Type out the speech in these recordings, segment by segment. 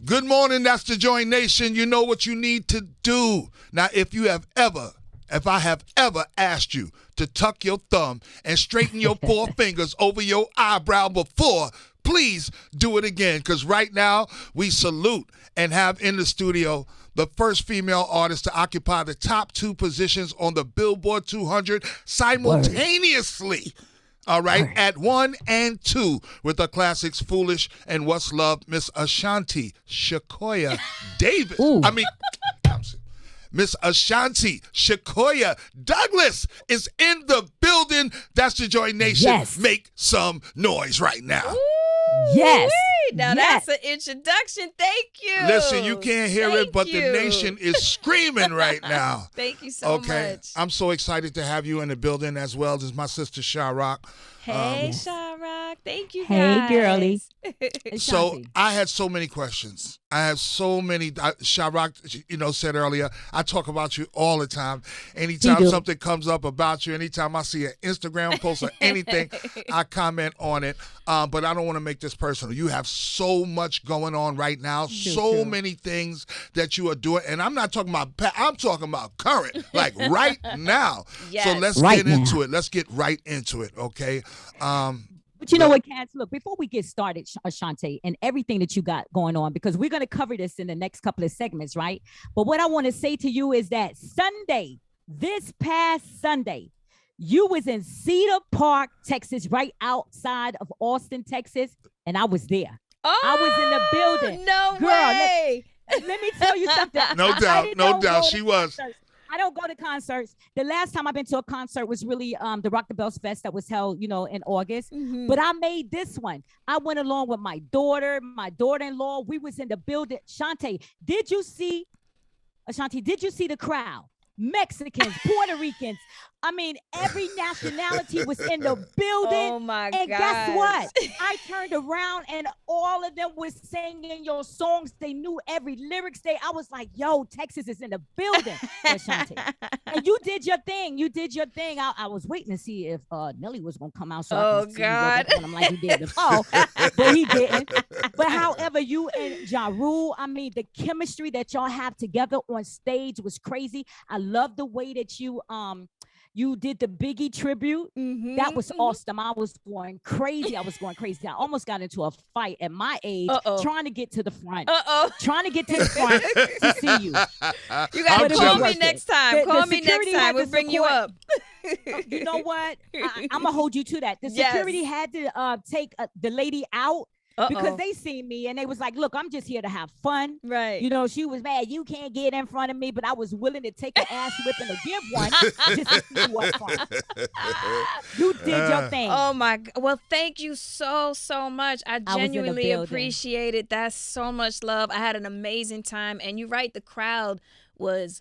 Good morning, that's the Joint Nation. You know what you need to do. Now, if I have ever asked you to tuck your thumb and straighten your four fingers over your eyebrow before, please do it again, because right now we salute and have in the studio the first female artist to occupy the top 2 positions on the Billboard 200 simultaneously. All right, at 1 and 2 with the classics Foolish and What's Love, Miss Ashanti Shakoya Davis. Miss Ashanti Shakoya Douglas is in the building. That's the Joint Nation. Yes. Make some noise right now. Ooh, Yes. Now that's an introduction. Thank you. Listen, you can't hear it, but you. the nation is screaming right now. Thank you so much. I'm so excited to have you in the building as well as my sister Sha-Rock. Hey, Sha-Rock. Thank you, Hey, guys. girlie. So I had so many questions. I have so many. Sha-Rock, said earlier, I talk about you all the time. Anytime something comes up about you, anytime I see an Instagram post or anything, I comment on it. But I don't want to make this personal. You have so much going on right now, so many things that you are doing. And I'm not talking about I'm talking about current, like right now. Yes. So let's get into it. Let's get right into it, okay? But you know what, Caz? Look, before we get started, Ashanti, and everything that you got going on, because we're going to cover this in the next couple of segments, right? But what I want to say to you is that this past Sunday, you was in Cedar Park, Texas, right outside of Austin, Texas, and I was there. Oh, I was in the building. No Girl, way. Let me tell you something. No doubt, she was. I don't go to concerts. The last time I've been to a concert was really the Rock the Bells Fest that was held, in August. Mm-hmm. But I made this one. I went along with my daughter-in-law. We was in the building. Ashanti, did you see the crowd? Mexicans, Puerto Ricans. I mean, every nationality was in the building. Oh my God. And guess what? I turned around and all of them was singing your songs. They knew every lyrics. I was like, yo, Texas is in the building, Ashanti. And you did your thing. I was waiting to see if Nelly was going to come out. So I could see God. him like he did before, but he didn't. But however, you and Ja Rule, I mean, the chemistry that y'all have together on stage was crazy. I love the way that you did the Biggie tribute. Mm-hmm, that was awesome. I was going crazy. I almost got into a fight at my age, trying to get to the front. Trying to get to the front to see you. You got to call me next time. Call me next time. We'll bring you up. You know what? I'm going to hold you to that. The security had to take the lady out. Because they seen me and they was like, look, I'm just here to have fun. Right. She was mad. You can't get in front of me, but I was willing to take an ass whipping to give one just to see what's fun. You did your thing. Oh, my God. Well, thank you so much. I genuinely appreciate it. That's so much love. I had an amazing time. And you're right, the crowd was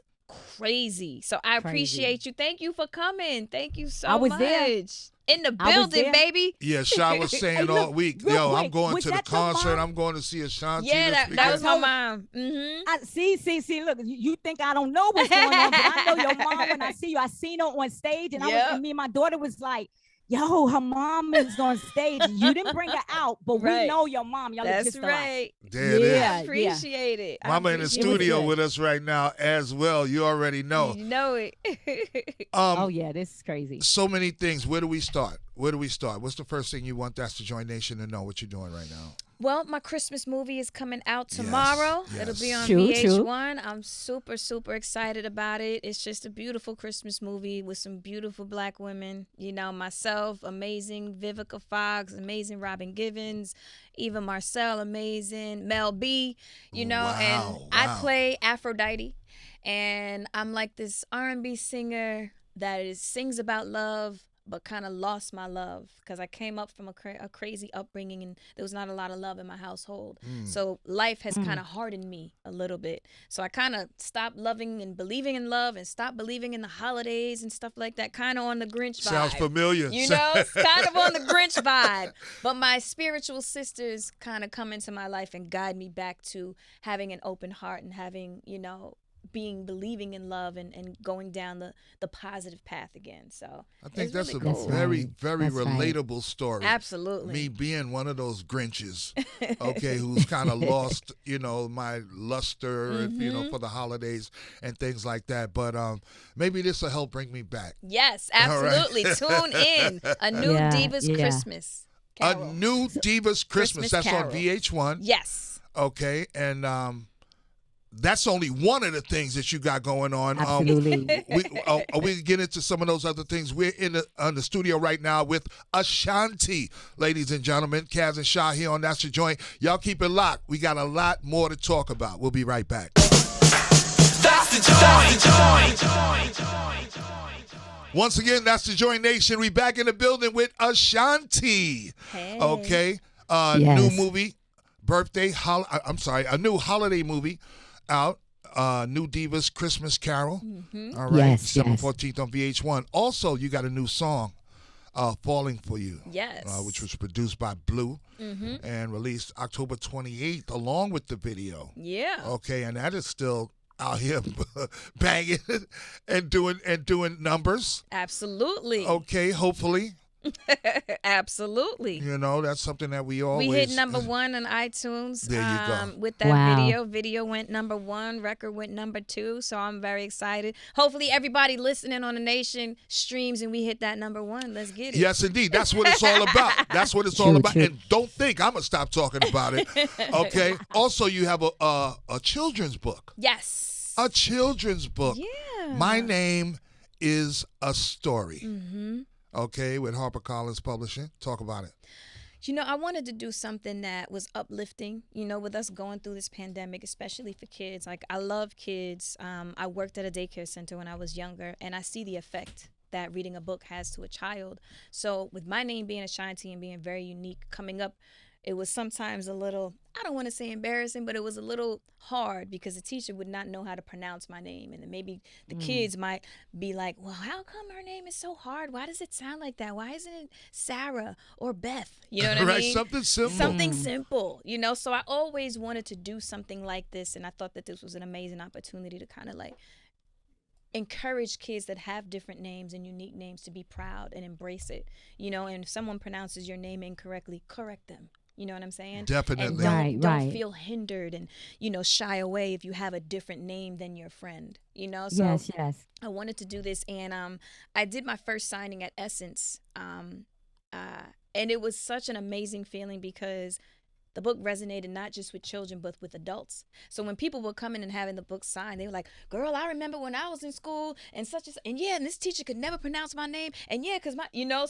crazy. So I appreciate you. Thank you for coming. Thank you so much. I was there. In the building, baby. Yeah, Sha was saying all week, yo, I'm going to the concert. I'm going to see Ashanti. Yeah, that was my mom. Mm-hmm. I see. Look, you think I don't know what's going on, but I know your mom when I see you. I seen her on stage, and me and my daughter was like, yo, her mom is on stage. You didn't bring her out, but we know your mom. Y'all That's just right. Yeah, I appreciate it. Mama in the studio with us right now as well. You already know. You know it. Oh, yeah, this is crazy. So many things. Where do we start? What's the first thing you want That's the Joint Nation to know what you're doing right now? Well, my Christmas movie is coming out tomorrow. Yes. It'll be on True. VH1. I'm super excited about it. It's just a beautiful Christmas movie with some beautiful black women. Myself, amazing Vivica Fox, amazing Robin Givens, Eva Marcel, amazing Mel B. And I play Aphrodite, and I'm like this R&B singer that sings about love, but kind of lost my love because I came up from a crazy upbringing and there was not a lot of love in my household. So life has kind of hardened me a little bit. So I kind of stopped loving and believing in love and stopped believing in the holidays and stuff like that, kind of on the Grinch vibe. Sounds familiar. It's kind of on the Grinch vibe. But my spiritual sisters kind of come into my life and guide me back to having an open heart and having, believing in love and going down the positive path again. So I think it's that's really a cool. very, very That's right. relatable story. Absolutely. Me being one of those Grinches, okay, who's kind of lost, my luster, for the holidays and things like that. But maybe this will help bring me back. Yes, All right. absolutely. Tune in. A new Divas Christmas Carol. A new Divas Christmas. That's Carol. on VH1. Yes. Okay, and that's only one of the things that you got going on. Absolutely. We get into some of those other things. We're on the studio right now with Ashanti, ladies and gentlemen. Caz and Sha here on That's the Joint. Y'all keep it locked. We got a lot more to talk about. We'll be right back. That's the joint. Once again, That's the Joint Nation. We back in the building with Ashanti. Hey. Okay, Yes. new movie, a new holiday movie out. New Divas Christmas Carol. All right, Yes, December yes. 14th on VH1. Also, you got a new song, Falling For You. Yes. Which was produced by Blue and released October 28th along with the video. Yeah. Okay, and that is still out here banging and doing numbers. Absolutely. Okay, hopefully. Absolutely. That's something that we always... We hit number 1 on iTunes. There you go. With that Wow. video. Video went number 1. Record went number 2. So I'm very excited. Hopefully everybody listening on the nation streams and we hit that number 1. Let's get it. Yes, indeed. That's what it's all about. That's what it's all True, about. true. And don't think I'm going to stop talking about it. Okay? Also, you have a children's book. Yes. A children's book. Yeah. My Name is a Story. Okay, with HarperCollins Publishing. Talk about it. I wanted to do something that was uplifting, with us going through this pandemic, especially for kids. Like, I love kids. I worked at a daycare center when I was younger, and I see the effect that reading a book has to a child. So with my name being Ashanti and being very unique, coming up, it was sometimes a little, I don't want to say embarrassing, but it was a little hard because the teacher would not know how to pronounce my name. And then maybe the kids might be like, well, how come her name is so hard? Why does it sound like that? Why isn't it Sarah or Beth? You know what I Right, mean? something simple. Something simple, So I always wanted to do something like this. And I thought that this was an amazing opportunity to kind of like encourage kids that have different names and unique names to be proud and embrace it, And if someone pronounces your name incorrectly, correct them. You know what I'm saying? Definitely. And don't Right. feel hindered and, shy away if you have a different name than your friend, So Yes. I wanted to do this. And I did my first signing at Essence. And it was such an amazing feeling because the book resonated not just with children, but with adults. So when people were coming and having the book signed, they were like, girl, I remember when I was in school and such and yeah, and this teacher could never pronounce my name. And yeah, because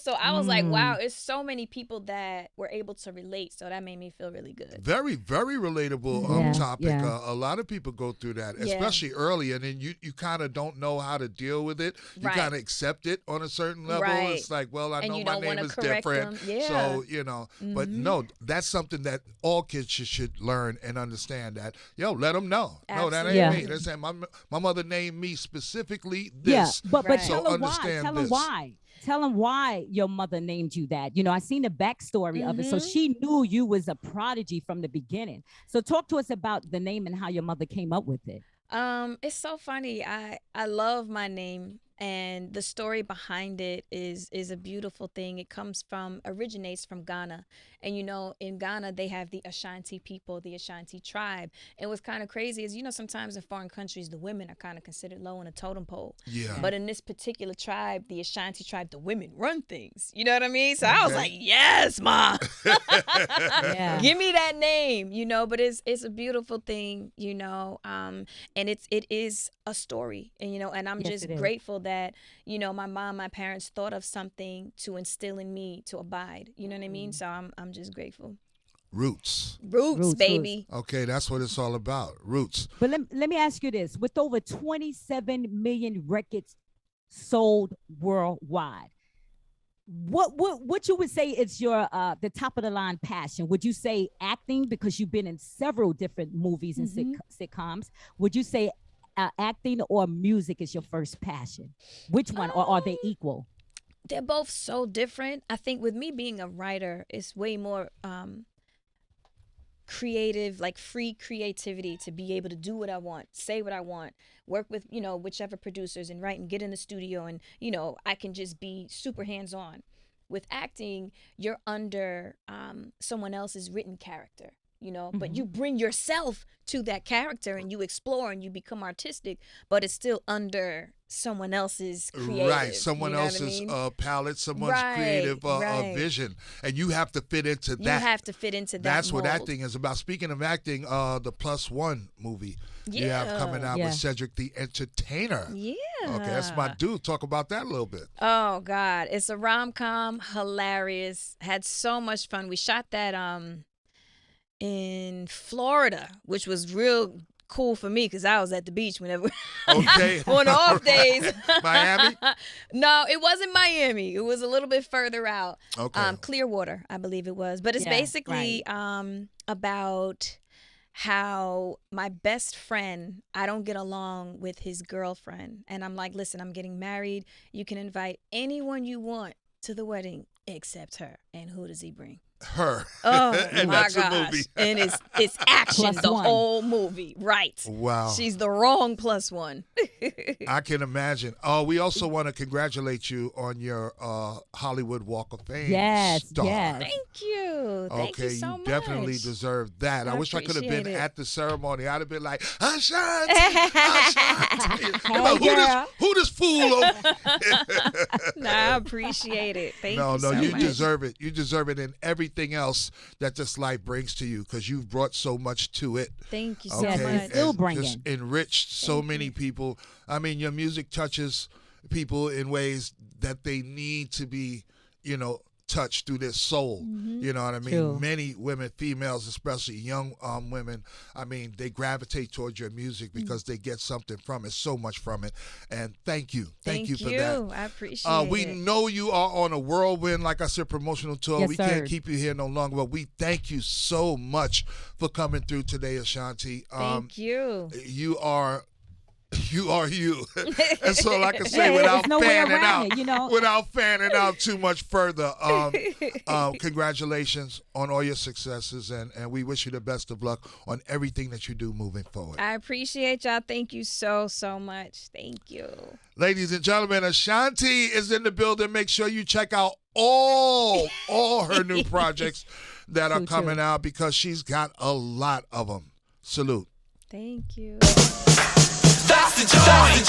so I was like, wow, it's so many people that were able to relate. So that made me feel really good. Very, very relatable Yeah, topic. yeah. A lot of people go through that, Yeah. especially early, and then you kind of don't know how to deal with it. You Right. kind of accept it on a certain level. Right. It's like, well, I And know you my don't name wanna is correct different. them. Yeah. So, but no, that's something that all kids should learn and understand that. Let them know. No, that ain't Absolutely. me. They're saying my mother named me specifically Yeah, this. but Right. tell So them why. understand Tell them this. why. Tell them why your mother named you that. I seen the backstory of it. So Mhm. she knew you was a prodigy from the beginning. So talk to us about the name and how your mother came up with it. It's so funny. I love my name, and the story behind it is a beautiful thing. It originates from Ghana. And in Ghana they have the Ashanti people, the Ashanti tribe. And what's kind of crazy is sometimes in foreign countries the women are kind of considered low on a totem pole. Yeah. But in this particular tribe, the Ashanti tribe, the women run things. You know what I mean? So I was Okay. like, yes, Ma. Yeah. Give me that name, but it's a beautiful thing, and it is a story, and I'm Yes, just it is. grateful that, my parents thought of something to instill in me to abide, you know what I mean? So I'm just grateful. Roots. Roots, baby. Okay, that's what it's all about. Roots. But let me ask you this. With over 27 million records sold worldwide, what you would say is your the top of the line passion? Would you say acting, because you've been in several different movies and sitcoms? Would you say acting or music is your first passion? Which one, or are they equal? They're both so different. I think with me being a writer, it's way more creative, like free creativity to be able to do what I want, say what I want, work with, whichever producers and write and get in the studio. And, I can just be super hands-on. With acting, you're under someone else's written character, but you bring yourself to that character and you explore and you become artistic, but it's still under someone else's creative. Right, someone else's palette, someone's creative vision. And you have to fit into that. You have to fit into that. That's mold. what acting is about. Speaking of acting, the Plus One movie you have coming out with Cedric the Entertainer. Yeah. Okay, that's my dude. Talk about that a little bit. Oh, God. It's a rom-com, hilarious. Had so much fun. We shot that in Florida, which was real cool for me because I was at the beach whenever on off days. Miami? No, it wasn't Miami. It was a little bit further out. Okay. Clearwater, I believe it was. But it's basically about how my best friend, I don't get along with his girlfriend. And I'm like, listen, I'm getting married. You can invite anyone you want to the wedding except her. And who does he bring? Her. Oh and my that's gosh. the movie. And it's action Plus the one. whole movie. Right. Wow. She's the wrong plus one. I can imagine. We also want to congratulate you on your Hollywood Walk of Fame star. Yes. Thank you. Thank you so much. Definitely deserve that. I wish I could have been appreciate it. at the ceremony. I'd have been like, Ashanti, who this fool over? Nah, I appreciate it. Thank you so you much. deserve it. You deserve it in everything else that this life brings to you because you've brought so much to it. Thank you so Okay, much. and still bringing. Just enriched so many people. I mean, your music touches people in ways that they need to be, touched through their soul. You know what I mean? True. Many women, females, especially young women, I mean, they gravitate towards your music because they get something from it, so much from it. And thank you. Thank you for that. I appreciate We it. know you are on a whirlwind, like I said, promotional tour. Yes, we sir. can't keep you here no longer, but we thank you so much for coming through today, Ashanti. Thank you. You are you. That's all I can say Yeah, without there's no way fanning around out. it, Without fanning out too much further. Congratulations on all your successes, and we wish you the best of luck on everything that you do moving forward. I appreciate y'all. Thank you so much. Thank you. Ladies and gentlemen, Ashanti is in the building. Make sure you check out all her new projects that are coming out because she's got a lot of them. Salute. Thank you. That's the joint.